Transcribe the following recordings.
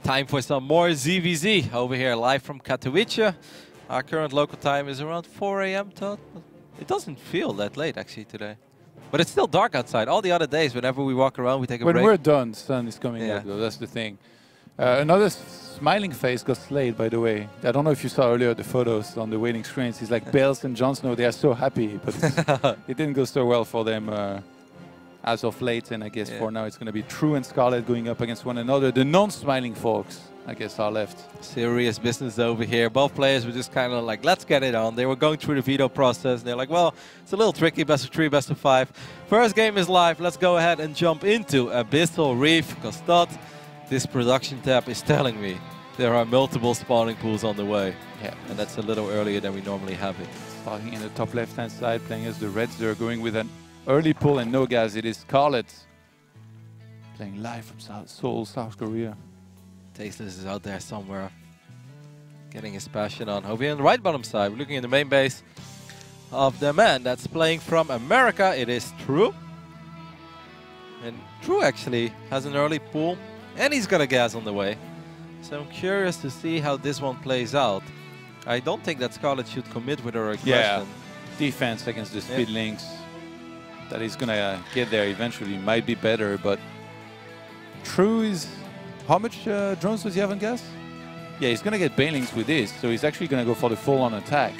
Time for some more ZvZ over here, live from Katowice. Our current local time is around 4 a.m. It doesn't feel that late actually today. But it's still dark outside. All the other days, whenever we walk around, we take a break. When we're done, sun is coming up though, that's the thing. Another smiling face got slayed, by the way. I don't know if you saw earlier the photos on the waiting screens. It's like Bales and Jon Snow, they are so happy, but it didn't go so well for them as of late. And I guess for now it's going to be True and Scarlett going up against one another. The non-smiling folks, I guess, are left. Serious business over here. Both players were just kind of like, let's get it on. They were going through the veto process. And they're like, well, it's a little tricky, best of 3, best of 5. First game is live. Let's go ahead and jump into Abyssal Reef, because this production tab is telling me there are multiple spawning pools on the way. Yeah. And that's a little earlier than we normally have it. Starting in the top left-hand side, playing as the Reds. They're going with an early pull and no gas. It is Scarlett playing live from Seoul, South Korea. Tasteless is out there somewhere, getting his passion on. Over here on the right bottom side, we're looking at the main base of the man that's playing from America. It is True. And True actually has an early pull, and he's got a gas on the way. So I'm curious to see how this one plays out. I don't think that Scarlett should commit with her aggression. Yeah, defense against the speed links. That he's going to get there eventually might be better, but True is... How much drones does he have on gas? Yeah, he's going to get banelings with this, so he's actually going to go for the full-on attack.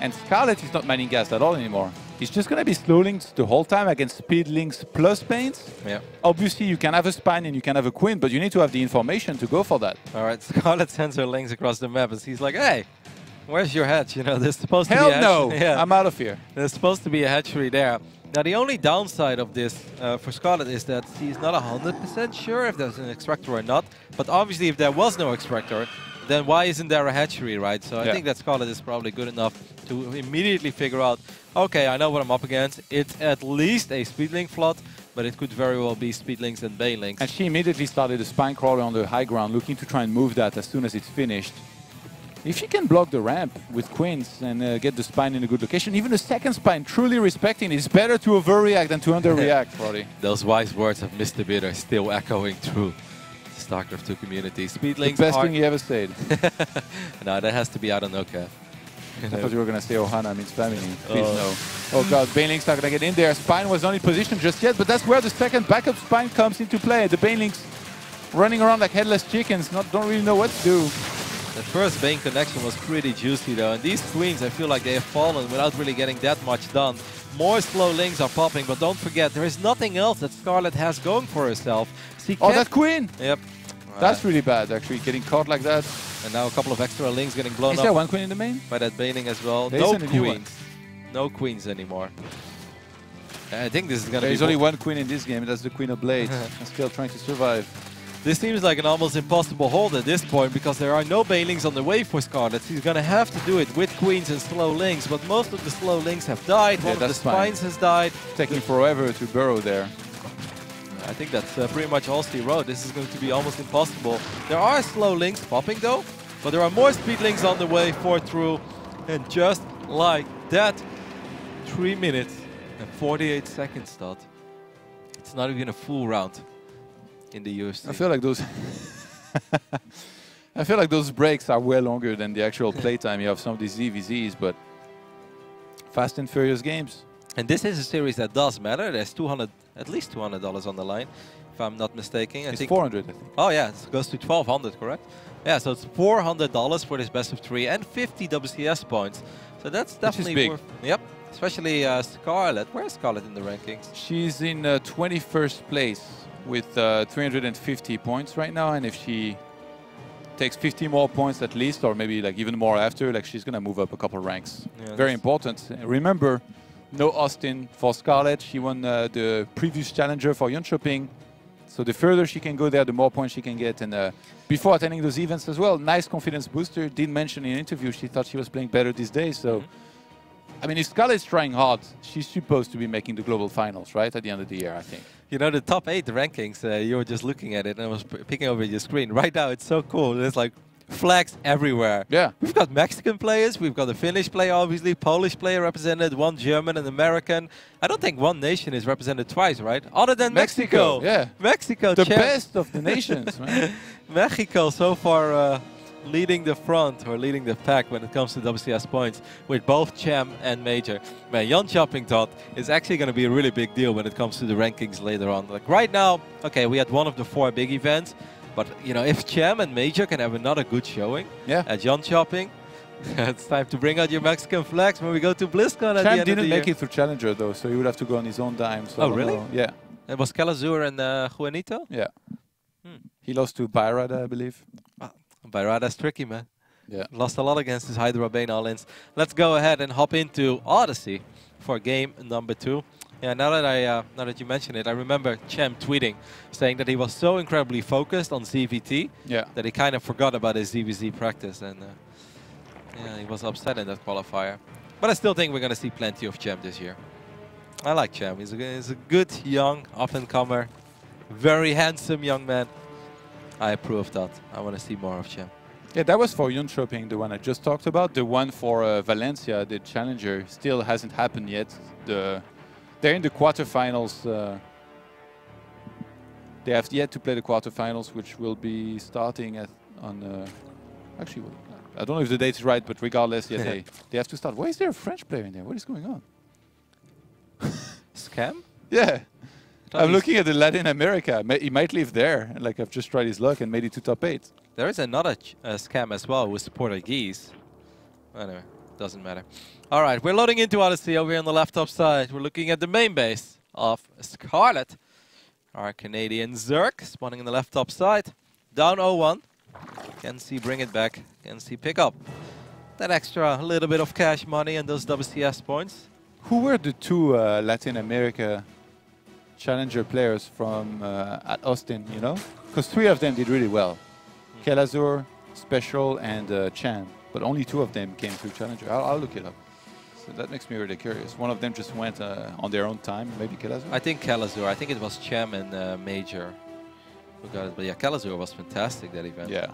And Scarlett is not mining gas at all anymore. He's just going to be slow links the whole time against speed links plus paints. Yeah. Obviously, you can have a spine and you can have a queen, but you need to have the information to go for that. All right, Scarlett sends her links across the map, and he's like, hey, where's your hatch? You know, there's supposed to be a hatchery. Hell no, I'm out of here. There's supposed to be a hatchery there. Now, the only downside of this for Scarlett is that she's not 100% sure if there's an extractor or not. But obviously, if there was no extractor, then why isn't there a hatchery, right? So I think that Scarlett is probably good enough to immediately figure out, okay, I know what I'm up against. It's at least a speedlink flood, but it could very well be speedlinks and banelinks. And she immediately started a spine crawler on the high ground, looking to try and move that as soon as it's finished. If she can block the ramp with queens and get the spine in a good location, even a second spine, truly respecting, it's better to overreact than to underreact, Roddy. Those wise words of Mr. Bid are still echoing through the StarCraft 2 community. Speedlinks the best thing you ever said. No, that has to be out of NoCap. I thought you were going to say Ohana means family. Please no. Oh god, banelings not going to get in there. Spine was not in position just yet, but that's where the second backup spine comes into play. The banelings running around like headless chickens, don't really know what to do. The first Bane connection was pretty juicy though, and these queens, I feel like they have fallen without really getting that much done. More slow links are popping, but don't forget, there is nothing else that Scarlett has going for herself. Oh, that queen! Yep. That's really bad, actually, getting caught like that. And now a couple of extra links getting blown up. Is there one queen in the main? By that Baning as well. There's no queens. No queens anymore. I think this is going to be... There's only one queen in this game, and that's the Queen of Blades. I'm still trying to survive. This seems like an almost impossible hold at this point because there are no banelings on the way for Scarlett. She's going to have to do it with queens and slow links, but most of the slow links have died. One of the spines has died. Taking forever to burrow there. I think that's pretty much all she wrote. This is going to be almost impossible. There are slow links popping though, but there are more speed links on the way for True. And just like that, 3 minutes and 48 seconds start. It's not even a full round in the UFC. I feel like those I feel like those breaks are way longer than the actual playtime you have some of these ZvZs, but fast and furious games. And this is a series that does matter. There's at least $200 on the line, if I'm not mistaken. It's 400, I think. Oh yeah, it goes to 1,200, correct? Yeah, so it's $400 for this best of 3 and 50 WCS points. So that's definitely big. Worth. Yep, especially Scarlett. Where's Scarlett in the rankings? She's in 21st place with 350 points right now, and if she takes 50 more points at least, or maybe like even more after, like she's gonna move up a couple ranks. Yeah, very important. Remember, no Austin for Scarlett. She won the previous challenger for Jönköping. So the further she can go there, the more points she can get. And before attending those events as well, nice confidence booster. Did mention in an interview she thought she was playing better these days. So, I mean, if Scarlett's trying hard, she's supposed to be making the global finals, right? At the end of the year, I think. You know, the top 8 rankings, you were just looking at it and I was picking over your screen. Right now, it's so cool. There's like flags everywhere. Yeah. We've got Mexican players, we've got a Finnish player, obviously, Polish player represented, one German and American. I don't think one nation is represented twice, right? Other than Mexico. Yeah. Mexico. The best of the nations, man. Mexico so far leading the front or leading the pack when it comes to WCS points with both Cham and Major. Man, Jan Chopping Todd is actually going to be a really big deal when it comes to the rankings later on. Like right now, okay, we had one of the 4 big events, but you know, if Cham and Major can have another good showing at Jan Chopping, it's time to bring out your Mexican flags when we go to BlizzCon at the end of the year. Cham didn't make it through Challenger though, so he would have to go on his own dime. So oh, really? Yeah. It was Calazur and Juanito? Yeah. He lost to Byrada, I believe. Byrada's tricky, man. Yeah. Lost a lot against his Hydra Bane all-ins. Let's go ahead and hop into Odyssey for game number 2. Yeah, now that you mention it, I remember Cham tweeting, saying that he was so incredibly focused on ZvT that he kind of forgot about his ZvZ practice, and yeah, he was upset in that qualifier. But I still think we're going to see plenty of Cham this year. I like Cham. He's a good, young, up-and-comer, very handsome young man. I approve that. I want to see more of Cham. Yeah, that was for Jönköping, the one I just talked about. The one for Valencia, the Challenger, still hasn't happened yet. They're in the quarterfinals. They have yet to play the quarterfinals, which will be starting on... actually, I don't know if the date's right, but regardless, yeah, they have to start. Why is there a French player in there? What is going on? Scam? Yeah. I'm looking at the Latin America. He might live there. Like, I've just tried his luck and made it to top 8. There is another scam as well with Portuguese. Anyway, doesn't matter. All right, we're loading into Odyssey over here on the left top side. We're looking at the main base of Scarlett. Our Canadian Zerk spawning in the left top side. Down 0-1. Can see bring it back. Can see pick up that extra little bit of cash money and those WCS points. Who were the 2 Latin America Challenger players from at Austin, you know? Because 3 of them did really well. Calazur, Special, and Cham. But only 2 of them came through Challenger. I'll look it up. So that makes me really curious. One of them just went on their own time, maybe Calazur? I think Calazur. I think it was Cham and Major who got it. But yeah, Calazur was fantastic that event. Yeah.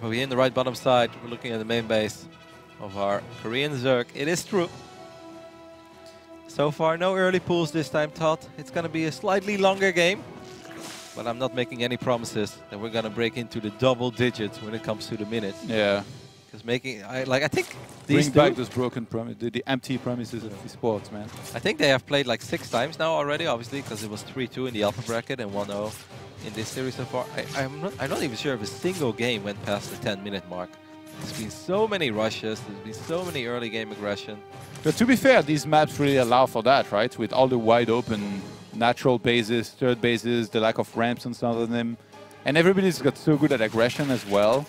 We're in the right bottom side. We're looking at the main base of our Korean Zerk. It is true. So far, no early pools this time, Todd. It's going to be a slightly longer game. But I'm not making any promises that we're going to break into the double digits when it comes to the minutes. Yeah. Because I think these Bring back those broken promises, the empty promises of the sports, man. I think they have played like 6 times now already, obviously, because it was 3-2 in the alpha bracket and 1-0 in this series so far. I'm not even sure if a single game went past the 10-minute mark. There's been so many rushes, there's been so many early game aggression. But to be fair, these maps really allow for that, right? With all the wide open natural bases, third bases, the lack of ramps on some of them. And everybody's got so good at aggression as well,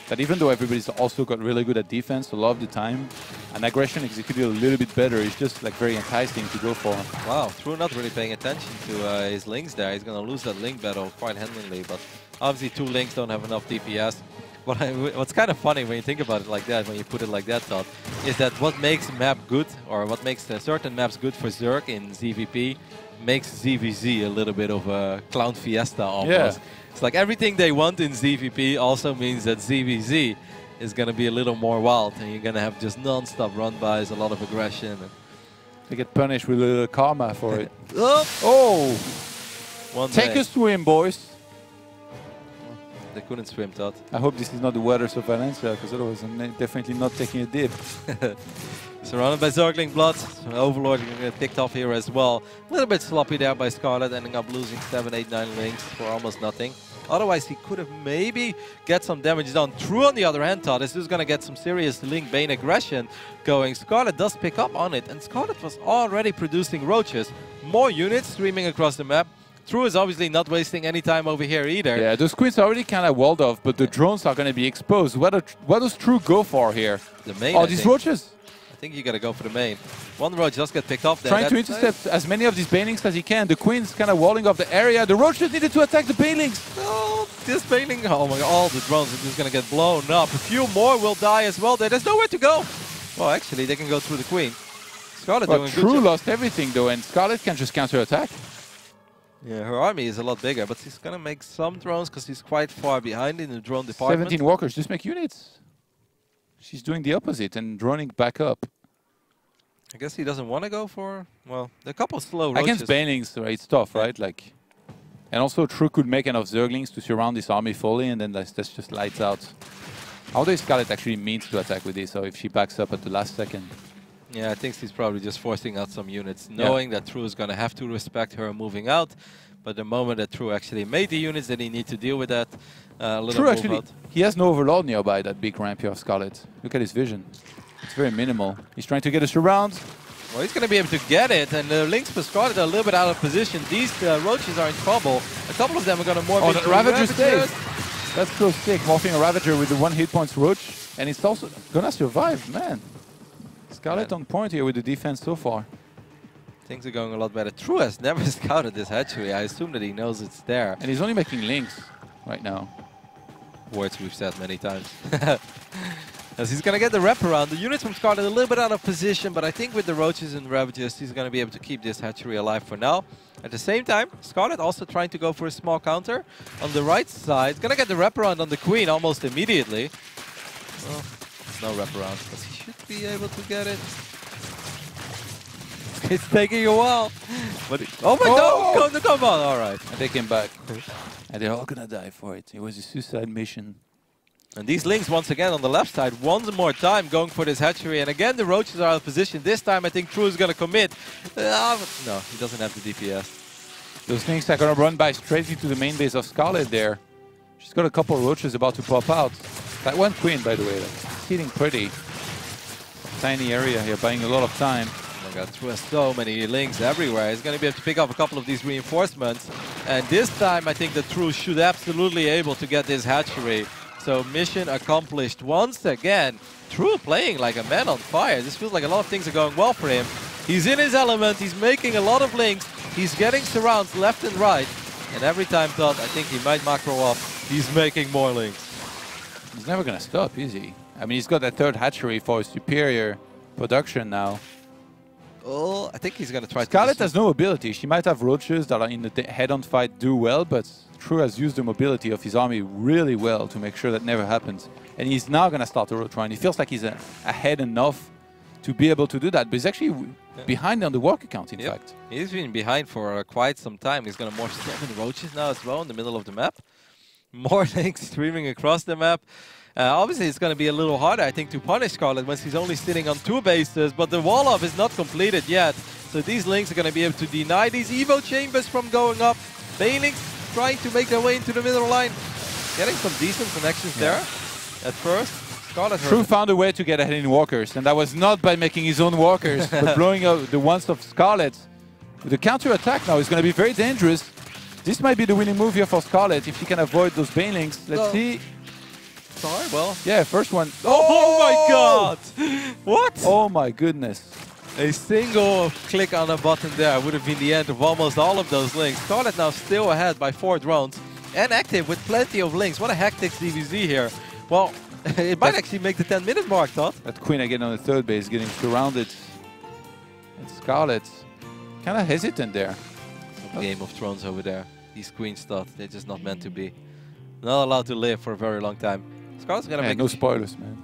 that even though everybody's also got really good at defense a lot of the time, an aggression executed a little bit better is just like very enticing to go for. Wow, True not really paying attention to his links there. He's going to lose that link battle quite handily, but obviously 2 links don't have enough DPS. What's kind of funny when you think about it like that, when you put it like that, Todd, is that what makes a map good, or what makes certain maps good for Zerk in ZVP, makes ZvZ a little bit of a clown fiesta almost. Yeah. It's like everything they want in ZVP also means that ZvZ is going to be a little more wild, and you're going to have just non-stop run-bys, a lot of aggression. They get punished with a little karma for it. Oh! Take a swim, boys. They couldn't swim, Todd. I hope this is not the waters of Valencia, because otherwise I'm definitely not taking a dip. Surrounded by Zergling Blood. Overlord going to get picked off here as well. A little bit sloppy there by Scarlett, ending up losing 7, 8, 9 links for almost nothing. Otherwise, he could have maybe get some damage done. True, on the other hand, Todd, is just going to get some serious Link Bane aggression going. Scarlett does pick up on it, and Scarlett was already producing roaches. More units streaming across the map. True is obviously not wasting any time over here either. Yeah, those queens are already kind of walled off, but the drones are going to be exposed. What does True go for here? The main. Oh, these roaches. I think you got to go for the main. One roach just get picked off there. Trying to intercept as many of these banelings as he can. The queen's kind of walling off the area. The roaches needed to attack the banelings. Oh, this baneling. Oh my god, all the drones are just going to get blown up. A few more will die as well. There's nowhere to go. Well, actually, they can go through the queen. Scarlett doing good. True lost everything though, and Scarlett can just counter-attack. Yeah, her army is a lot bigger, but she's gonna make some drones because she's quite far behind in the drone department. 17 walkers, just make units. She's doing the opposite and droning back up. I guess he doesn't want to go for, well, a couple slow roaches. Against banelings, right, it's tough, right? Like, and also True could make enough Zerglings to surround this army fully, and then that's just lights out. How does Scarlett actually means to attack with this, or if she backs up at the last second? Yeah, I think she's probably just forcing out some units, knowing that True is going to have to respect her moving out. But the moment that True actually made the units, then he needs to deal with that. True actually, he has no overlord nearby, that big ramp here of Scarlett. Look at his vision. It's very minimal. He's trying to get us around. Well, he's going to be able to get it, and the links for Scarlett are a little bit out of position. These roaches are in trouble. A couple of them are going to morph into the Ravager stays. That's so sick, morphing a Ravager with the 1 hit points Roach. And it's also going to survive, man. Scarlett on point here with the defense so far. Things are going a lot better. True has never scouted this hatchery. I assume that he knows it's there. And he's only making links right now. Words we've said many times. As he's going to get the wraparound. The units from Scarlett a little bit out of position, but I think with the Roaches and Ravagers, he's going to be able to keep this hatchery alive for now. At the same time, Scarlett also trying to go for a small counter. On the right side, going to get the wraparound on the Queen almost immediately. Well, no wraparound, but he should be able to get it. It's taking a while. But oh my god, come on, all right. And they came back. And they're all going to die for it. It was a suicide mission. And these links, once again, on the left side, once more time going for this hatchery. And again, the Roaches are out of position. This time, I think True is going to commit. No, he doesn't have the DPS. Those links are going to run by straight into the main base of Scarlett there. She's got a couple of Roaches about to pop out. That one Queen, by the way, hitting pretty. Tiny area here, buying a lot of time. Oh my god, True has so many links everywhere. He's going to be able to pick up a couple of these reinforcements. And this time, I think that True should absolutely able to get this hatchery. So mission accomplished once again. True playing like a man on fire. This feels like a lot of things are going well for him. He's in his element. He's making a lot of links. He's getting surrounds left and right. And every time thought, I think he might macro off. He's making more links. He's never going to stop, is he? I mean, he's got that third hatchery for superior production now. Oh, I think he's going to try. Scarlett has no ability. She might have Roaches that are in the head-on fight do well, but True has used the mobility of his army really well to make sure that never happens. And he's now going to start a road run. He feels like he's ahead enough to be able to do that, but he's actually behind on the work account, in fact. He's been behind for quite some time. He's going to morph 7 Roaches now as well in the middle of the map. More links streaming across the map. Obviously, it's going to be a little harder, I think, to punish Scarlett when she's only sitting on 2 bases, but the wall-off is not completed yet. So these links are going to be able to deny these Evo chambers from going up. Banelings trying to make their way into the middle line. Getting some decent connections there at first. Scarlett True found a way to get ahead in walkers, and that was not by making his own walkers, but blowing up the ones of Scarlett. With the counter-attack now is going to be very dangerous. This might be the winning move here for Scarlett if she can avoid those Banelings. Let's see. Sorry, well. Yeah, first one. Oh my god! What? Oh my goodness. A single click on a button there would have been the end of almost all of those links. Scarlett now still ahead by 4 drones and active with plenty of links. What a hectic ZvZ here. Well, it might actually make the 10-minute mark, Todd. That Queen again on the 3rd base getting surrounded. And Scarlett kind of hesitant there. Game of Thrones over there. These Queens thought they're just not meant to be. Not allowed to live for a very long time. Scarlett's gonna make no spoilers, man.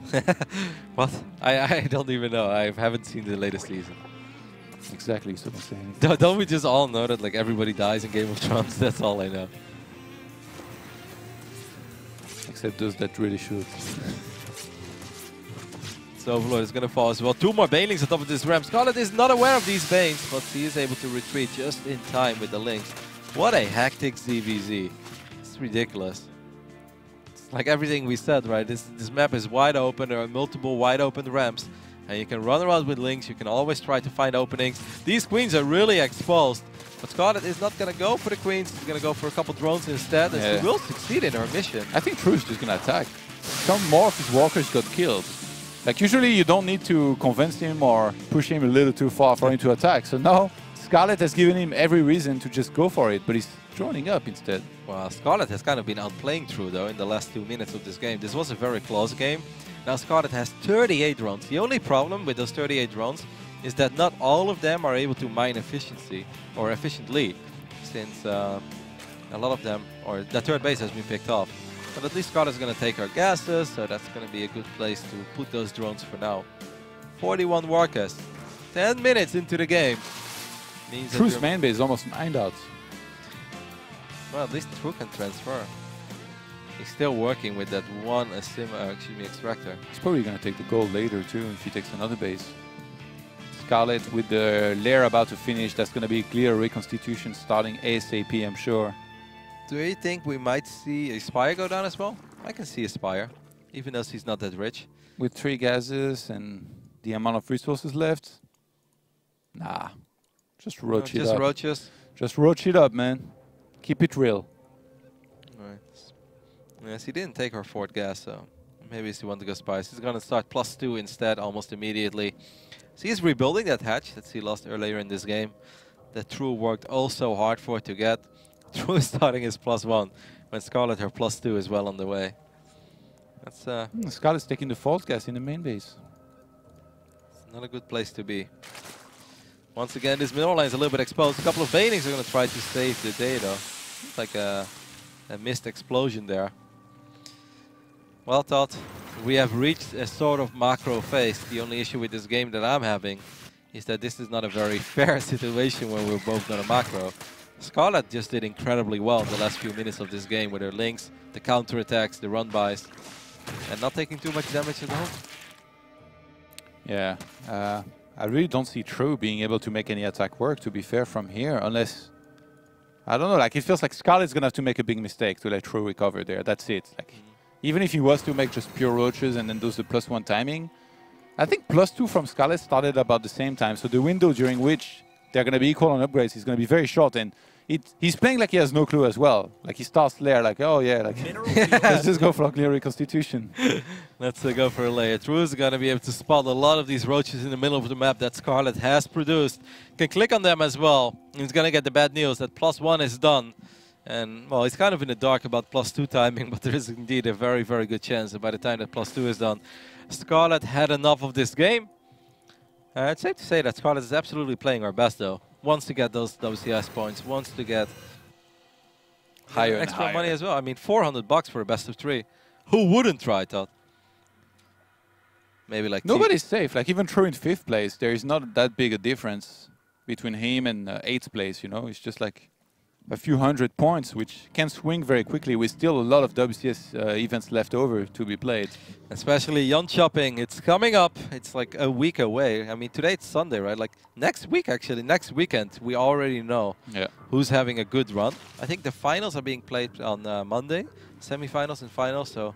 What? I don't even know. I haven't seen the latest season. Exactly, so don't say anything. Don't we just all know that like everybody dies in Game of Thrones? That's all I know. Except those that really should. So Overlord is gonna fall as well. 2 more Banelings on top of this ramp. Scarlett is not aware of these Banes, but she is able to retreat just in time with the links. What a hectic ZvZ. It's ridiculous. Like everything we said, right? This map is wide open. There are multiple wide open ramps. And you can run around with links. You can always try to find openings. These Queens are really exposed. But Scarlett is not going to go for the Queens. She's going to go for a couple drones instead. And she will succeed in her mission. I think True is just going to attack. Some more of his walkers got killed. Like usually you don't need to convince him or push him a little too far for him to attack. So now Scarlett has given him every reason to just go for it. But he's droning up instead. Well, Scarlett has kind of been outplaying True, though, in the last 2 minutes of this game. This was a very close game. Now Scarlett has 38 drones. The only problem with those 38 drones is that not all of them are able to mine efficiently. since a lot of them, or the third base has been picked off. But at least Scarlett's going to take her gases, so that's going to be a good place to put those drones for now. 41 Warcus. 10 minutes into the game. Means True's main base is almost mined out. Well, at least True can transfer. He's still working with that one extractor. He's probably going to take the gold later too if he takes another base. Scarlett with the lair about to finish. That's going to be clear reconstitution starting ASAP, I'm sure. Do you think we might see a Spire go down as well? I can see a Spire, even though he's not that rich. With 3 gases and the amount of resources left? Nah. Just roach it up. Just roaches? Just roach it up, man. Keep it real. Right. Yes, he didn't take her 4th gas, so maybe he wants to go Spires. He's going to start +2 instead almost immediately. So he's rebuilding that hatch that he lost earlier in this game. That True worked oh so hard for to get. True is starting his +1 when Scarlett her +2 is well on the way. That's Scarlett's taking the 4th gas in the main base. It's not a good place to be. Once again, this middle line is a little bit exposed. A couple of Banings are going to try to save the day, though. It's like a missed explosion there. Well thought. We have reached a sort of macro phase. The only issue with this game that I'm having is that this is not a very fair situation when we're both on a macro. Scarlett just did incredibly well in the last few minutes of this game with her links, the counterattacks, the run-bys, and not taking too much damage at all. Yeah, I really don't see True being able to make any attack work, to be fair, from here, unless... I don't know, like, it feels like Scarlett's going to have to make a big mistake to let True recover there. That's it. Like, even if he was to make just pure roaches and then does the +1 timing, I think +2 from Scarlett started about the same time, so the window during which they're going to be equal on upgrades is going to be very short, and he's playing like he has no clue as well. Like, he starts lair like, oh yeah, like, let's just go for a clear reconstitution. Let's go for a layer. True is going to be able to spot a lot of these roaches in the middle of the map that Scarlett has produced. Can click on them as well. He's going to get the bad news that +1 is done. And, well, he's kind of in the dark about +2 timing, but there is indeed a very, very good chance that by the time that +2 is done, Scarlett had enough of this game. It's safe to say that Scarlett is absolutely playing her best, though. Wants to get those WCS points, wants to get higher and extra higher money as well. I mean, 400 bucks for a best of 3. Who wouldn't try it out? Maybe like nobody's safe. Like, even True in 5th place, there is not that big a difference between him and 8th place, you know? It's just like a few hundred points, which can swing very quickly with still a lot of WCS events left over to be played. Especially Yon Chopping, it's coming up. It's like a week away. I mean, today it's Sunday, right? Like next week, actually, next weekend, we already know who's having a good run. I think the finals are being played on Monday, semifinals and finals. So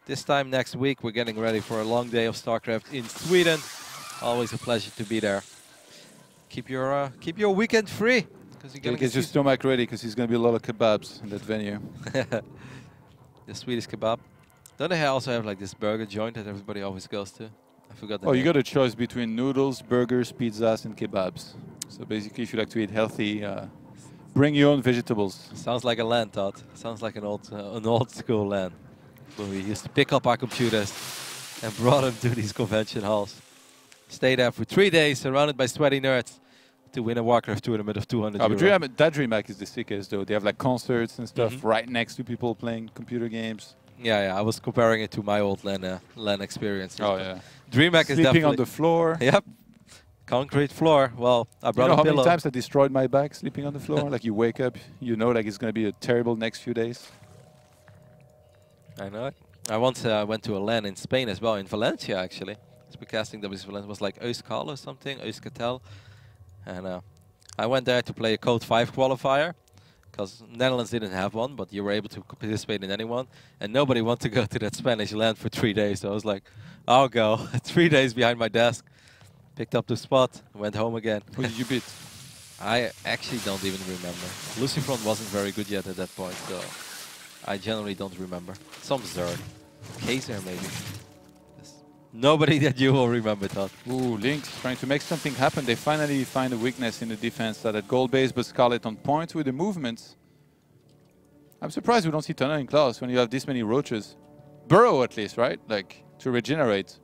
this time next week, we're getting ready for a long day of StarCraft in Sweden. Always a pleasure to be there. Keep your weekend free. Get your stomach ready, because there's going to be a lot of kebabs in that venue. The Swedish kebab. Don't they also have like this burger joint that everybody always goes to? I forgot the name. You got a choice between noodles, burgers, pizzas, and kebabs. So basically, if you like to eat healthy, bring your own vegetables. Sounds like a LAN, Todd. Sounds like an old school LAN. Where we used to pick up our computers and brought them to these convention halls. Stay there for 3 days, surrounded by sweaty nerds, to win a Warcraft tournament of 200 euro. But that DreamHack is the sickest, though. They have like concerts and stuff right next to people playing computer games. Yeah, I was comparing it to my old LAN experience. Oh, yeah. DreamHack is definitely... Sleeping on the floor. Yep. Concrete floor. Well, I brought a pillow. How many times I destroyed my back sleeping on the floor? Like, you wake up, you know, like it's going to be a terrible next few days. I know it. I once went to a LAN in Spain as well, in Valencia, actually. Casting WCS Valencia was like Euskal or something, Euskatel. And I went there to play a Code 5 qualifier, because Netherlands didn't have one, but you were able to participate in anyone. And nobody wanted to go to that Spanish LAN for 3 days. So I was like, I'll go. 3 days behind my desk. Picked up the spot, went home again. Who did you beat? I actually don't even remember. Lucifron wasn't very good yet at that point, so I generally don't remember. Some Zerg. Kaiser maybe. Nobody that you will remember, Todd. Ooh, Lynx trying to make something happen. They finally find a weakness in the defense at gold base, but Scarlett on point with the movements. I'm surprised we don't see Tunneling Claws when you have this many roaches. Burrow at least, right? Like, to regenerate.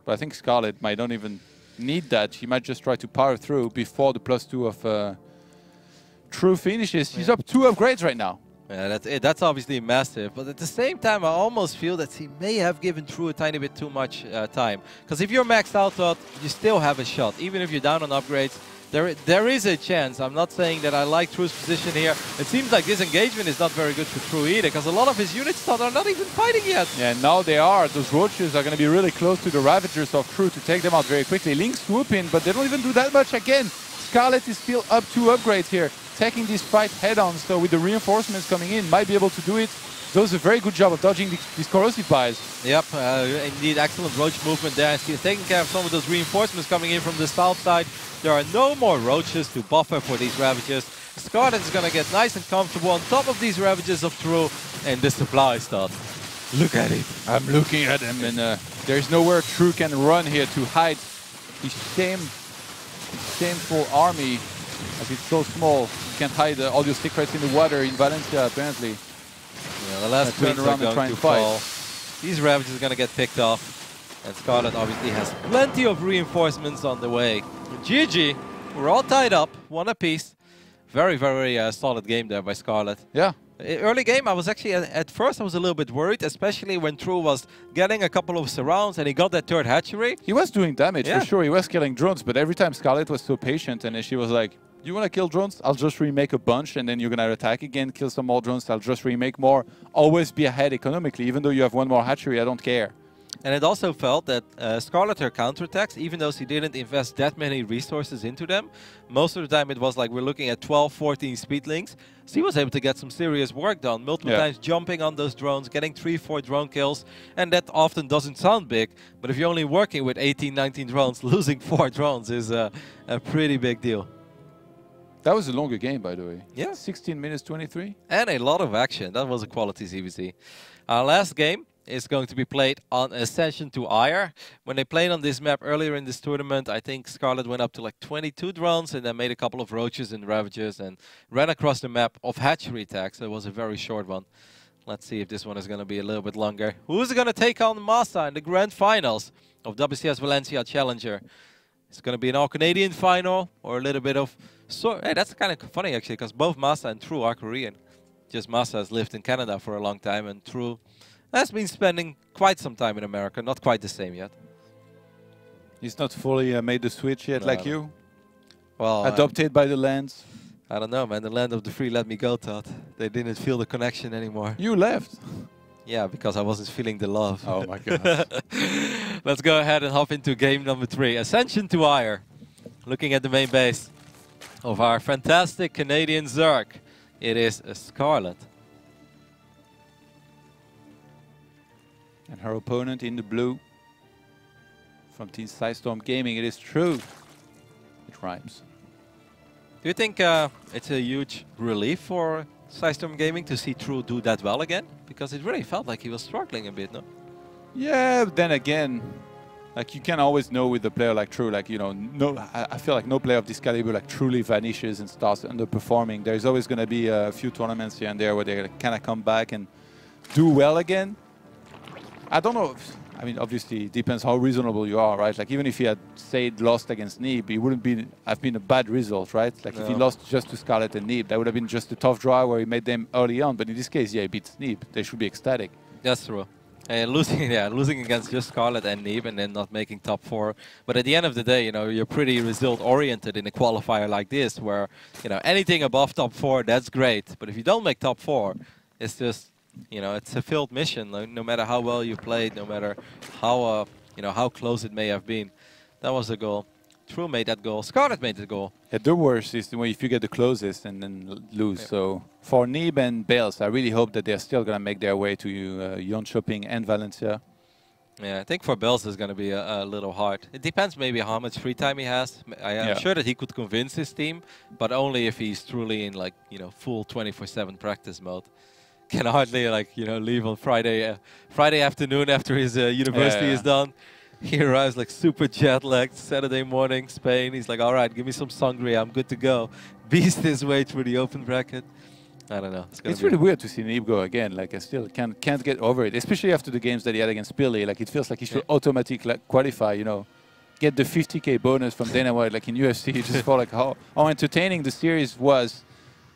But I think Scarlett might not even need that. She might just try to power through before the +2 of True finishes. He's up 2 upgrades right now. Yeah, that's obviously massive. But at the same time, I almost feel that he may have given True a tiny bit too much time. Because if you're maxed out, you still have a shot. Even if you're down on upgrades, there is a chance. I'm not saying that I like True's position here. It seems like this engagement is not very good for True either, because a lot of his units are not even fighting yet. Yeah, now they are. Those roaches are going to be really close to the Ravagers of True to take them out very quickly. Link swoop in, but they don't even do that much again. Scarlett is still up 2 upgrades here, taking this fight head-on, so with the reinforcements coming in, might be able to do it. Does a very good job of dodging these corrosive pies. Yep, indeed, excellent roach movement there. He's taking care of some of those reinforcements coming in from the south side. There are no more roaches to buffer for these Ravagers. Scarlett is going to get nice and comfortable on top of these Ravagers of True, and the supply starts. Look at it. I'm looking at him, and there's nowhere True can run here to hide his shameful army, as it's so small. You can't hide all your secrets in the water in Valencia, apparently. Yeah, the last turn around and try and fight. These Ravagers are going to get picked off, and Scarlett obviously has plenty of reinforcements on the way. GG, we're all tied up, 1 apiece. Very, very solid game there by Scarlett. Yeah. Early game, I was actually, at first I was a little bit worried, especially when True was getting a couple of surrounds and he got that 3rd hatchery. He was doing damage, for sure. He was killing drones, but every time Scarlett was so patient, and she was like, you want to kill drones? I'll just remake a bunch, and then you're going to attack again, kill some more drones, I'll just remake more. Always be ahead economically. Even though you have 1 more hatchery, I don't care. And it also felt that Scarlett, her counterattacks, even though she didn't invest that many resources into them, most of the time it was like we're looking at 12, 14 speedlings. She was able to get some serious work done, multiple times jumping on those drones, getting 3, 4 drone kills, and that often doesn't sound big, but if you're only working with 18, 19 drones, losing 4 drones is a pretty big deal. That was a longer game, by the way. Yeah. 16 minutes 23. And a lot of action. That was a quality ZvZ. Our last game is going to be played on Ascension to Ire. When they played on this map earlier in this tournament, I think Scarlett went up to like 22 drones and then made a couple of roaches and Ravagers and ran across the map of hatchery attacks. So it was a very short one. Let's see if this one is going to be a little bit longer. Who's going to take on Massa in the grand finals of WCS Valencia Challenger? It's going to be an all-Canadian final or a little bit of... hey, that's kind of funny actually, because both Massa and True are Korean. Just Massa has lived in Canada for a long time, and True has been spending quite some time in America. Not quite the same yet. He's not fully made the switch yet, like you? Well, adopted by the lands? I don't know, man. The land of the free let me go, Todd. They didn't feel the connection anymore. You left. Yeah, because I wasn't feeling the love. Oh my god. Let's go ahead and hop into game number 3. Ascension to Ire. Looking at the main base of our fantastic Canadian Zerg. It is a Scarlett. And her opponent in the blue from Team Sidestorm Gaming. It is True. It rhymes. Do you think it's a huge relief for Sidestorm Gaming to see True do that well again? Because it really felt like he was struggling a bit, no? Yeah, but then again, like you can always know with a player like True, like, you know, I feel like no player of this caliber like truly vanishes and starts underperforming. There's always going to be a few tournaments here and there where they kind of come back and do well again. I don't know. I mean, obviously, it depends how reasonable you are, right? Like, even if he had, say, lost against Neeb, it wouldn't have been a bad result, right? Like, if he lost just to Scarlett and Neeb, that would have been just a tough draw where he made them early on. But in this case, yeah, he beats Neeb. They should be ecstatic. That's true. Losing against just Scarlett and Neeb and then not making top 4. But at the end of the day, you know, you're pretty result-oriented in a qualifier like this, where, you know, anything above top 4, that's great. But if you don't make top 4, it's just... You know, it's a failed mission. No matter how well you played, no matter how you know, how close it may have been, that was the goal. True made that goal. Scarlett made the goal. Yeah, the worst is when if you get the closest and then lose. Yep. So for Neeb and Bales, I really hope that they're still gonna make their way to Jönköping and Valencia. Yeah, I think for Bales it's gonna be a little hard. It depends maybe how much free time he has. I'm sure that he could convince his team, but only if he's truly in, like, you know, full 24/7 practice mode. Can hardly, like, you know, leave on Friday afternoon after his university is done. He arrives like super jet lagged Saturday morning, Spain. He's like, all right, give me some sangria, I'm good to go. Beast his way through the open bracket. I don't know. It's really weird to see Neeb go again. Like, I still can't get over it, especially after the games that he had against Billy. Like, it feels like he should automatically qualify, you know, get the 50K bonus from Dana White, like in UFC. Just for like how entertaining the series was.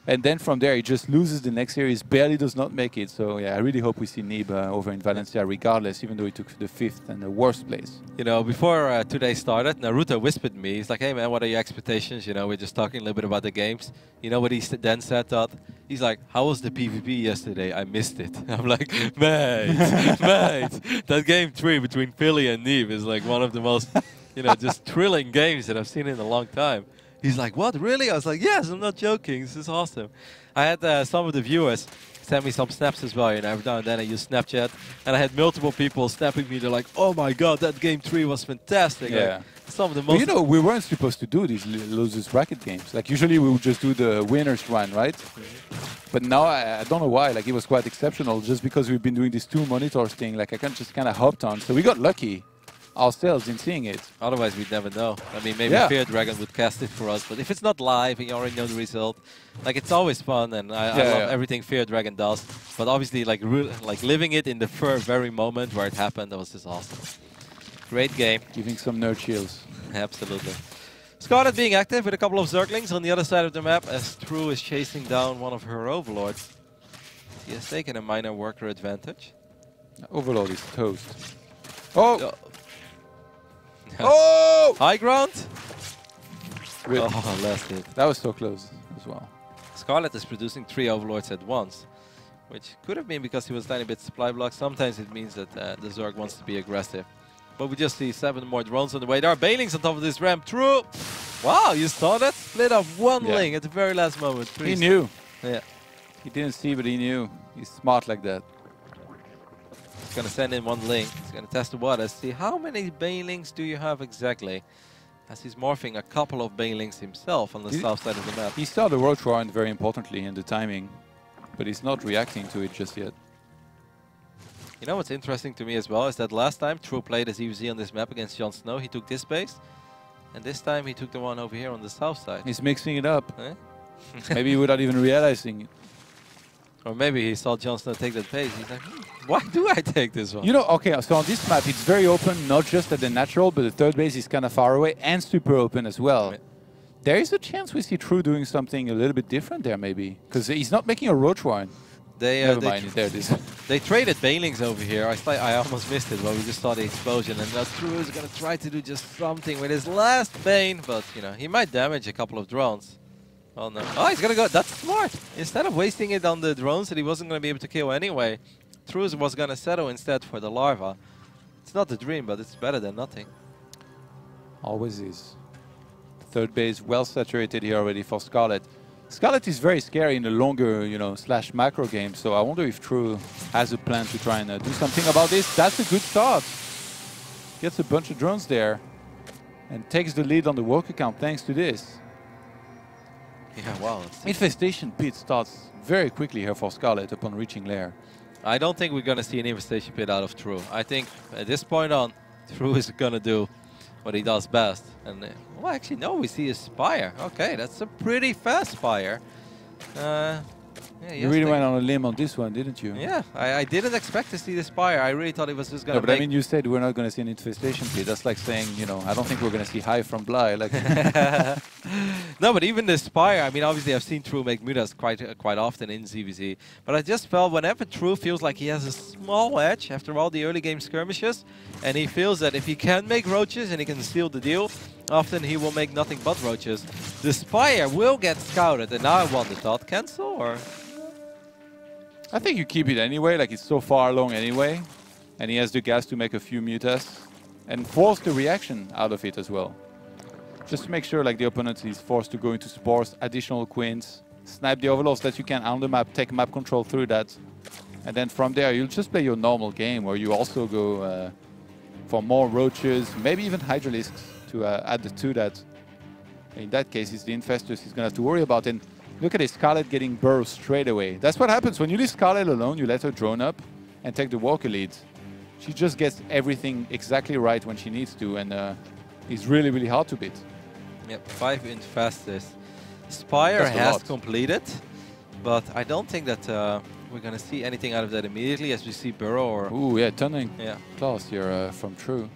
And then from there, he just loses the next series, barely does not make it. So yeah, I really hope we see Nib over in Valencia regardless, even though he took the 5th and the worst place. You know, before today started, Naruto whispered me, he's like, hey man, what are your expectations? You know, we're just talking a little bit about the games. You know what he then said, Todd? He's like, how was the PvP yesterday? I missed it. I'm like, mate, mate, that game 3 between Philly and Nib is like one of the most, you know, just thrilling games that I've seen in a long time. He's like, what, really? I was like, yes, I'm not joking. This is awesome. I had some of the viewers send me some snaps as well. You know, every now and then I use Snapchat, and I had multiple people snapping me. They're like, oh my god, that game 3 was fantastic. Yeah. Like, some of the most. But you know, we weren't supposed to do these losers bracket games. Like usually we would just do the winners run, right? But now I don't know why. Like it was quite exceptional, just because we've been doing this 2 monitors thing. Like I can just kind of hopped on, so we got lucky ourselves in seeing it. Otherwise, we'd never know. I mean, maybe Fear Dragon would cast it for us, but if it's not live and you already know the result, like it's always fun, and I love everything Fear Dragon does. But obviously, like living it in the very moment where it happened, that was just awesome. Great game. Giving some nerd chills. Absolutely. Scarlett being active with a couple of Zerglings on the other side of the map as True is chasing down one of her Overlords. He has taken a minor worker advantage. Overlord is toast. Oh! Oh! High ground? Rip. Oh, last hit. That was so close as well. Scarlett is producing 3 Overlords at once, which could have been because he was a tiny bit supply block. Sometimes it means that the Zerg wants to be aggressive. But we just see 7 more drones on the way. There are Bailings on top of this ramp. True! Wow, you saw that? Split off 1 link at the very last moment. He knew. Yeah. He didn't see, but he knew. He's smart like that. He's going to send in 1 link. He's going to test the waters. See, how many Bailings do you have exactly? As he's morphing a couple of Bailings himself on the south side of the map. He saw the Roach Warren very importantly in the timing, but he's not reacting to it just yet. You know what's interesting to me as well is that last time True played as ZvZ on this map against Jon Snow, he took this base. And this time he took the one over here on the south side. He's mixing it up. Maybe without even realizing it. Or maybe he saw Jon Snow take that base. He's like, why do I take this one? You know, okay, so on this map, it's very open, not just at the natural, but the 3rd base is kind of far away and super open as well. Yeah. There is a chance we see True doing something a little bit different there, maybe. Because he's not making a Roach Warren. Never mind, there it is. They traded Bailings over here. I almost missed it, but we just saw the explosion. And True is going to try to do just something with his last Bane, but, you know, he might damage a couple of drones. Oh, no. Oh, he's going to go. That's smart. Instead of wasting it on the drones that he wasn't going to be able to kill anyway, True was going to settle instead for the larva. It's not the dream, but it's better than nothing. Always is. 3rd base well saturated here already for Scarlett. Scarlett is very scary in the longer, you know, / macro game, so I wonder if True has a plan to try and do something about this. That's a good start. Gets a bunch of drones there and takes the lead on the worker count thanks to this. Yeah, wow. Infestation Pit starts very quickly here for Scarlett upon reaching lair. I don't think we're going to see an Infestation Pit out of True. I think at this point on, True is going to do what he does best. And well, actually, no, we see a Spire. Okay, that's a pretty fast Spire. Yeah, you really went on a limb on this one, didn't you? Yeah, I didn't expect to see the Spire. I really thought it was just going to but I mean, you said we're not going to see an Infestation Pit. That's like saying, you know, I don't think we're going to see Hive from Bly. Like no, but even the Spire, I mean, obviously I've seen True make mutas quite often in ZvZ. But I just felt whenever True feels like he has a small edge after all the early game skirmishes, and he feels that if he can make roaches and he can seal the deal, often he will make nothing but roaches. The Spire will get scouted, and now I wonder, Todd, cancel or... I think you keep it anyway, like it's so far along anyway. And he has the gas to make a few mutas and force the reaction out of it as well. Just to make sure like the opponent is forced to go into spores, additional queens, snipe the overlords that you can on the map, take map control through that. And then from there you'll just play your normal game where you also go for more roaches, maybe even hydralisks to add to that. In that case, it's the infestors he's going to have to worry about. And look at this, Scarlett getting burrows straight away. That's what happens when you leave Scarlett alone. You let her drone up and take the walker lead. She just gets everything exactly right when she needs to, and it's really, really hard to beat. Yep, 5 infestors. Spire has completed, but I don't think that we're going to see anything out of that immediately as we see burrow or... Ooh, yeah, turning class here from True.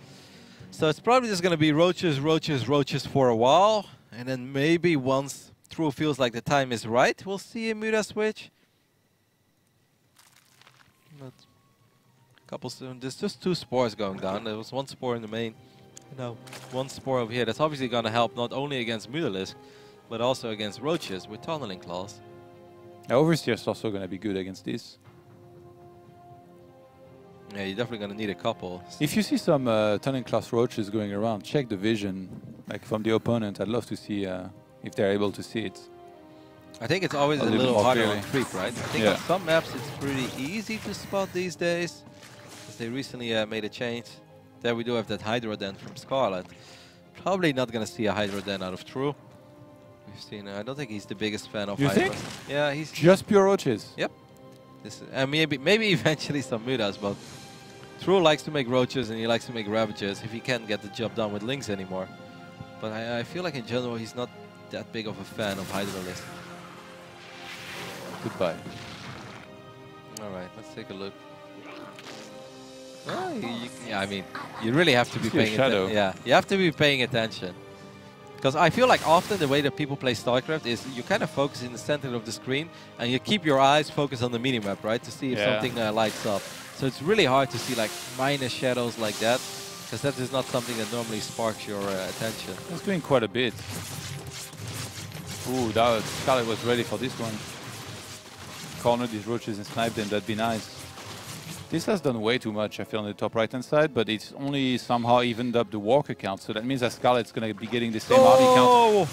So it's probably just going to be roaches, roaches, roaches for a while, and then maybe once True feels like the time is right, we'll see a Muda switch. But couple soon. There's just 2 spores going down. There was 1 spore in the main. No, 1 spore over here. That's obviously going to help not only against Mutalisk, but also against roaches with tunneling claws. Overseer is also going to be good against this. Yeah, you're definitely going to need a couple. If you see some tunneling class roaches going around, check the vision, like from the opponent. I'd love to see if they're able to see it. I think it's always a little harder on creep, right? I think on some maps it's pretty easy to spot these days. They recently made a change. There we do have that Hydro Den from Scarlett. Probably not going to see a Hydro Den out of True. We've seen. I don't think he's the biggest fan of Hydro. You think? Yeah, he's just pure roaches. Yep. This is, maybe eventually some Mudas, but True likes to make roaches and he likes to make Ravages if he can't get the job done with Lynx anymore. But I feel like in general he's not that big of a fan of Hydralisk. Goodbye. All right, let's take a look. Oh, yeah, I mean, you really have to be paying attention. Yeah, you have to be paying attention. Because I feel like often the way that people play StarCraft is you kind of focus in the center of the screen and you keep your eyes focused on the minimap, right? To see if something lights up. So it's really hard to see like minor shadows like that, because that is not something that normally sparks your attention. It's doing quite a bit. Ooh, Scarlett was ready for this one. Corner these roaches and snipe them, that'd be nice. This has done way too much, I feel, on the top right-hand side, but it's only somehow evened up the walker count, so that means that Scarlett's going to be getting the same RD count.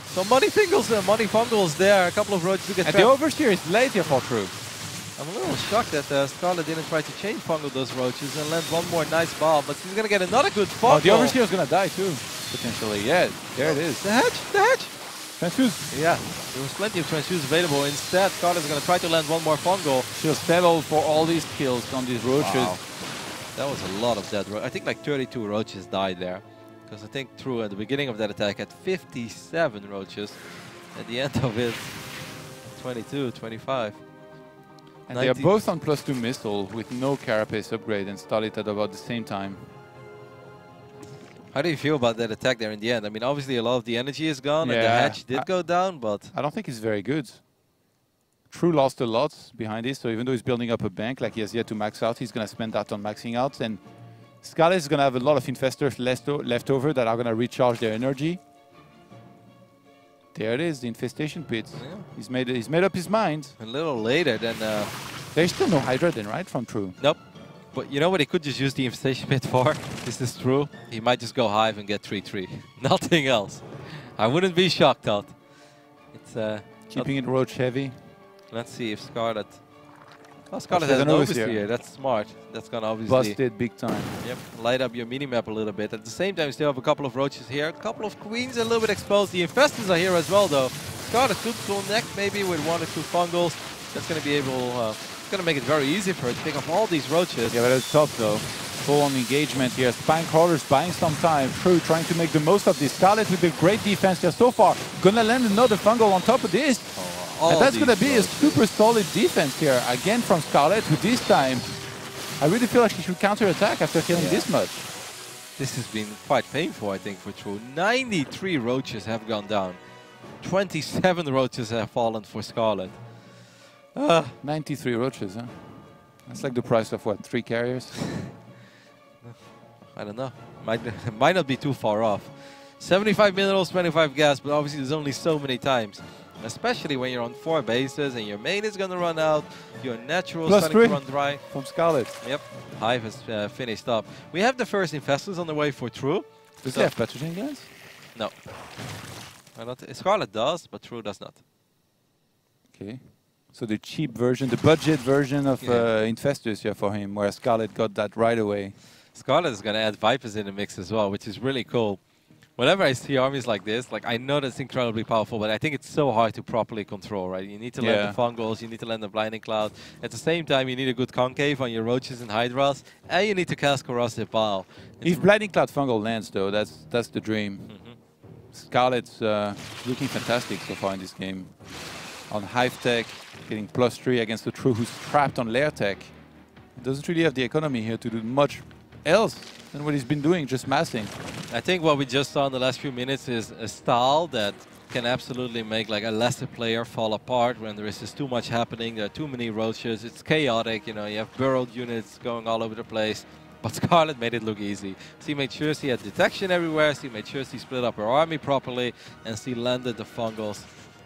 So Money Fungles there, a couple of roaches to get trapped. And the Overseer is late here for True. I'm a little shocked that Scarlett didn't try to chain fungal those roaches and land one more nice bomb, but she's going to get another good fungal. Oh, the Overseer is going to die too, potentially. Yeah, there it is. The hedge! Transfuse. Yeah, there was plenty of transfuse available. Instead, Scarlett's going to try to land one more fungal. She'll settle for all these kills on these roaches. Wow. That was a lot of dead roaches. I think like 32 roaches died there. Because I think True at the beginning of that attack had 57 roaches. At the end of it, 22, 25. And they are both on +2 missile with no carapace upgrade and started at about the same time. How do you feel about that attack there in the end? I mean, obviously a lot of the energy is gone and the hatch did go down, but... I don't think it's very good. True lost a lot behind this, so even though he's building up a bank, like he has yet to max out, he's going to spend that on maxing out. And Scarlett is going to have a lot of infestors left over that are going to recharge their energy. There it is, the infestation pit. Yeah. He's made up his mind. A little later than... There's still no Hydra then, right, from True? Nope. But you know what he could just use the infestation pit for? This is True. He might just go Hive and get 3-3. Nothing else. I wouldn't be shocked, Todd. It's keeping it roach heavy. Let's see if Scarlett... Oh, Scarlett has an Overseer. That's smart. That's going to obviously... Busted big time. Yep. Light up your minimap a little bit. At the same time, you still have a couple of roaches here. A couple of queens a little bit exposed. The infestors are here as well, though. Scarlett could connect maybe with 1 or 2 fungals. That's going to be able... It's going to make it very easy for her to pick up all these roaches. Yeah, but it's tough, though. Full-on engagement here. Spine crawlers buying some time. True trying to make the most of this. Scarlett with a great defense here so far. Gonna land another fungal on top of this. And that's going to be a super solid defense here. Again from Scarlett, who this time, I really feel like she should counter-attack after killing this much. This has been quite painful, I think, for True. 93 roaches have gone down. 27 roaches have fallen for Scarlett. 93 roaches, huh? That's like the price of, what, 3 carriers? I don't know. Might not be too far off. 75 minerals, 25 gas, but obviously there's only so many times. Especially when you're on 4 bases and your main is going to run out, your natural is starting to run dry. From Scarlett. Yep, Hive has finished up. We have the first infestors on the way for True. Does he have pathogen glands? No. Scarlett does, but True does not. Okay. So the cheap version, the budget version of infestors here for him, where Scarlett got that right away. Scarlett is going to add Vipers in the mix as well, which is really cool. Whenever I see armies like this, like I know that's incredibly powerful, but I think it's so hard to properly control, right? You need to land the fungals, you need to land the blinding cloud. At the same time, you need a good concave on your roaches and hydras, and you need to cast corrosive bile. If blinding cloud fungal lands, though, that's the dream. Scarlett's looking fantastic so far in this game. On Hive Tech, getting +3 against the True, who's trapped on Lair Tech. Doesn't really have the economy here to do much else than what he's been doing, just massing. I think what we just saw in the last few minutes is a style that can absolutely make like a lesser player fall apart when there is just too much happening. There are too many roaches. It's chaotic. You know, you have burrowed units going all over the place. But Scarlett made it look easy. She made sure she had detection everywhere. She made sure she split up her army properly, and she landed the fungals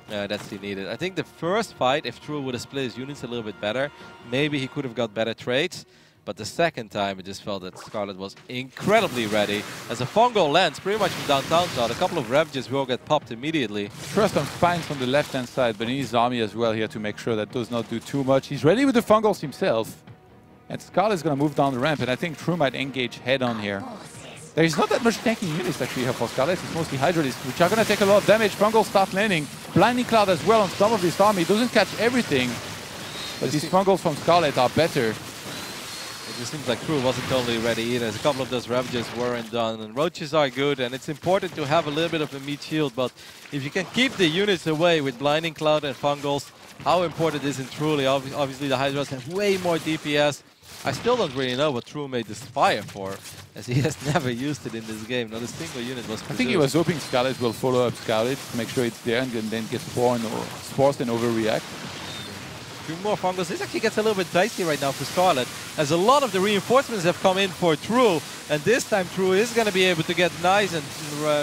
that she needed. I think the first fight, if True would have split his units a little bit better, maybe he could have got better trades. But the second time, it just felt that Scarlett was incredibly ready. As a fungal lands pretty much from downtown side, a couple of Ravages will get popped immediately. Trust some spines on the left-hand side, but he needs his army as well here to make sure that does not do too much. He's ready with the fungals himself. And Scarlett's going to move down the ramp, and I think True might engage head-on here. There is not that much tanking units actually here for Scarlett. It's mostly Hydralisks, which are going to take a lot of damage. Fungals start landing. Blinding Cloud as well on some of this army. Doesn't catch everything, but these fungals from Scarlett are better. It just seems like True wasn't totally ready either. A couple of those Ravages weren't done, and Roaches are good, and it's important to have a little bit of a meat shield, but if you can keep the units away with Blinding Cloud and Fungals, how important is it truly? Obviously the Hydras have way more DPS. I still don't really know what True made this fire for, as he has never used it in this game. Not a single unit was produced. I think he was hoping Scarlett will follow up Scarlett to make sure it's there and then get forced and overreact. Few more fungals. This actually gets a little bit dicey right now for Scarlett, as a lot of the reinforcements have come in for True, and this time True is going to be able to get nice and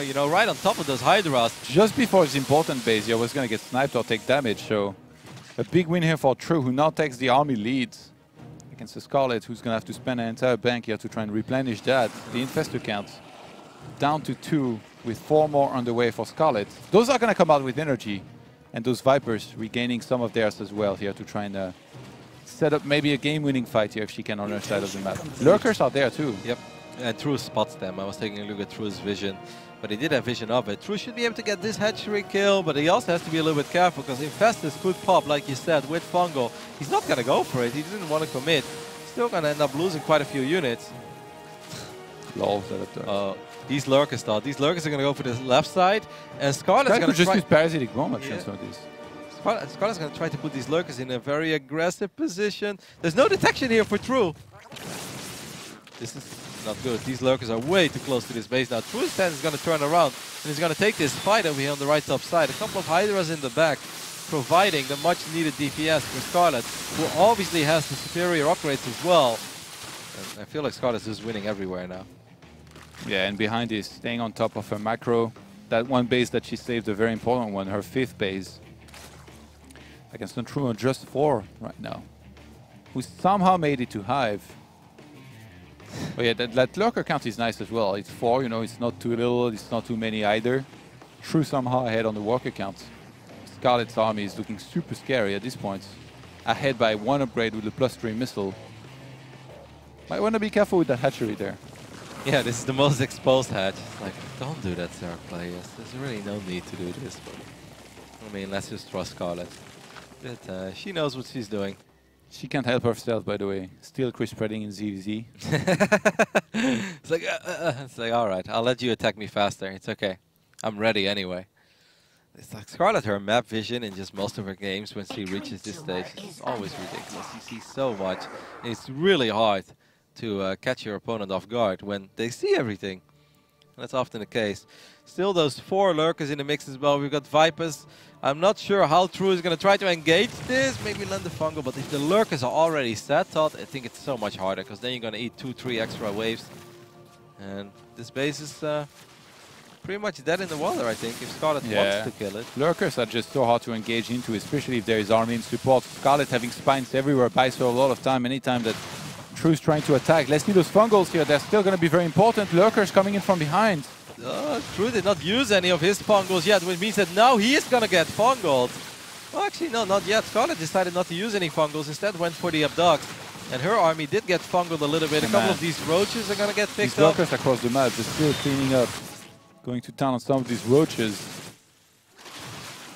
you know, right on top of those Hydras. Just before his important base, he was going to get sniped or take damage, so a big win here for True, who now takes the army leads against the Scarlett, who's going to have to spend an entire bank here to try and replenish that. The infestor count down to 2, with 4 more on the way for Scarlett. Those are going to come out with energy. And those Vipers regaining some of theirs as well here to try and set up maybe a game-winning fight here if she can on her side of the map. Lurkers are there too. Yep, and True spots them. I was taking a look at True's vision, but he did have vision of it. True should be able to get this hatchery kill, but he also has to be a little bit careful because Infestors could pop, like you said, with Fungal. He's not going to go for it. He didn't want to commit. Still going to end up losing quite a few units. Lol, these Lurkers though. These Lurkers are going to go for the left side, and Scarlett's going to just use Parasitic Bomb actions on this. Scarlett's going to try to put these Lurkers in a very aggressive position. There's no detection here for True. This is not good. These Lurkers are way too close to this base now. True's stand is going to turn around, and he's going to take this fight over here on the right top side. A couple of Hydras in the back, providing the much needed DPS for Scarlett, who obviously has the superior upgrades as well. And I feel like Scarlett's just winning everywhere now. Yeah, and behind is staying on top of her macro. That one base that she saved, a very important one, her 5th base. Against True on just 4 right now. Who somehow made it to Hive. But yeah, that Lurker count is nice as well. It's 4, you know, it's not too little, it's not too many either. True somehow ahead on the worker count. Scarlett's army is looking super scary at this point. Ahead by 1 upgrade with the +3 missile. Might want to be careful with that hatchery there. Yeah, this is the most exposed hatch. It's like, don't do that, Zerg players. There's really no need to do this. But I mean, let's just trust Scarlett. But she knows what she's doing. She can't help herself, by the way. Still Chris spreading in ZvZ. It's like, all right, I'll let you attack me faster. It's okay. I'm ready anyway. It's like Scarlett, her map vision in just most of her games when she reaches this stage is always ridiculous. You see so much. And it's really hard to catch your opponent off guard when they see everything. That's often the case. Still those 4 Lurkers in the mix as well. We've got Vipers. I'm not sure how True is going to try to engage this. Maybe land the Fungal, but if the Lurkers are already set, Todd, I think it's so much harder because then you're going to eat 2-3 extra waves. And this base is pretty much dead in the water, I think, if Scarlett wants to kill it. Lurkers are just so hard to engage into, especially if there is army in support. Scarlett having spines everywhere buys her a lot of time anytime that True's trying to attack. Let's see those Fungals here. They're still going to be very important. Lurkers coming in from behind. True did not use any of his Fungals yet, which means that now he is going to get Fungaled. Well, actually, no, not yet. Scarlett decided not to use any Fungals. Instead went for the Abduct. And her army did get Fungaled a little bit. A couple of these Roaches are going to get picked up. These Lurkers across the map, just still cleaning up. Going to town on some of these Roaches.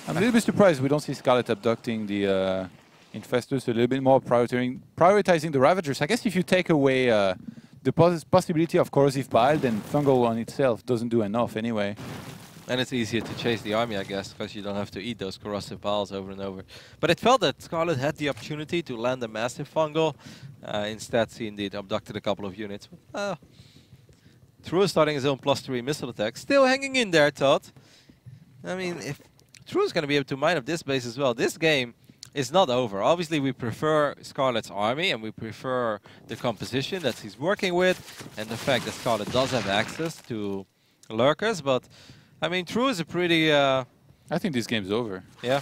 I'm a little bit surprised we don't see Scarlett abducting the Infestors, a little bit more prioritizing the Ravagers. I guess if you take away the possibility of corrosive bile, then Fungal on itself doesn't do enough anyway. And it's easier to chase the army, I guess, because you don't have to eat those corrosive biles over and over. But it felt that Scarlett had the opportunity to land a massive Fungal. Instead, she indeed abducted a couple of units. True is starting his own +3 missile attack. Still hanging in there, Todd. I mean, True is going to be able to mine up this base as well. This game is not over. Obviously, we prefer Scarlett's army, and we prefer the composition that he's working with, and the fact that Scarlett does have access to lurkers. But, I mean, True is a pretty... I think this game's over. Yeah?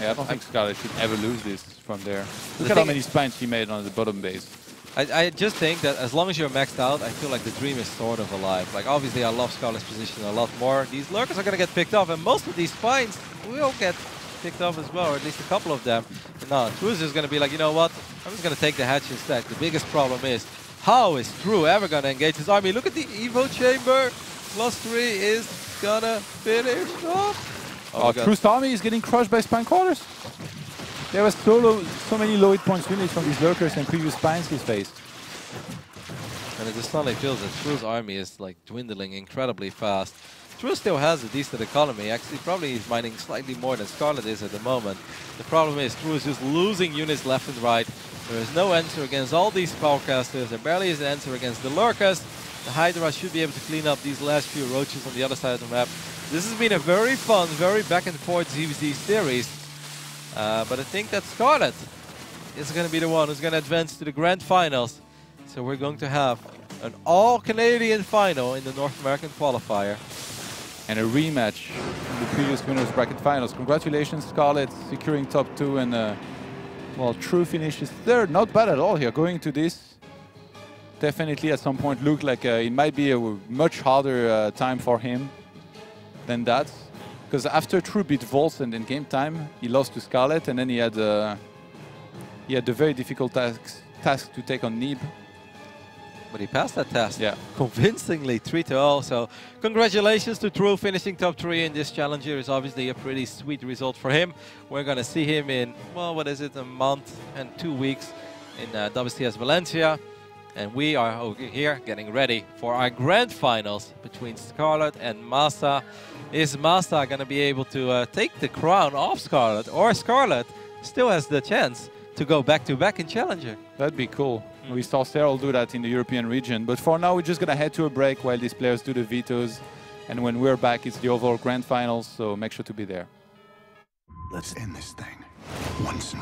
Yeah, I don't think Scarlett should ever lose this from there. Look at how many spines she made on the bottom base. I just think that as long as you're maxed out, I feel like the dream is sort of alive. Like, obviously, I love Scarlett's position a lot more. These lurkers are going to get picked off, and most of these spines will get picked off as well, or at least a couple of them. No, True is just going to be like, you know what? I'm just going to take the hatch instead. The biggest problem is, how is True ever going to engage his army? Look at the Evo chamber. +3 is going to finish off. Oh, True's army is getting crushed by spine crawlers. There was so many low hit points units from these lurkers and previous spines he's faced. And it just suddenly feels that True's army is like dwindling incredibly fast. True still has a decent economy. Actually, probably he's mining slightly more than Scarlett is at the moment. The problem is True is just losing units left and right. There is no answer against all these spellcasters. There barely is an answer against the lurkers. The Hydra should be able to clean up these last few roaches on the other side of the map. This has been a very fun, very back and forth ZvZ series. But I think that Scarlett is going to be the one who's going to advance to the grand finals. So we're going to have an all-Canadian final in the North American qualifier. And a rematch in the previous winners bracket finals. Congratulations, Scarlett, securing top 2, and well, True finishes 3rd. Not bad at all here. Going to this, definitely at some point looked like it might be a much harder time for him than that. Because after True beat Volson in game time, he lost to Scarlett, and then he had the very difficult task to take on Neeb. But he passed that test, yeah, convincingly, 3-0. So congratulations to True finishing top 3 in this challenger. Is obviously a pretty sweet result for him. We're going to see him in, well, what is it, a month and 2 weeks in WCS Valencia. And we are over here getting ready for our grand finals between Scarlett and Masa. Is Masa going to be able to take the crown off Scarlett, or Scarlett still has the chance to go back-to-back in challenger? That'd be cool. We saw Cyril do that in the European region. But for now, we're just going to head to a break while these players do the vetoes. And when we're back, it's the overall grand finals, so make sure to be there. Let's end this thing once and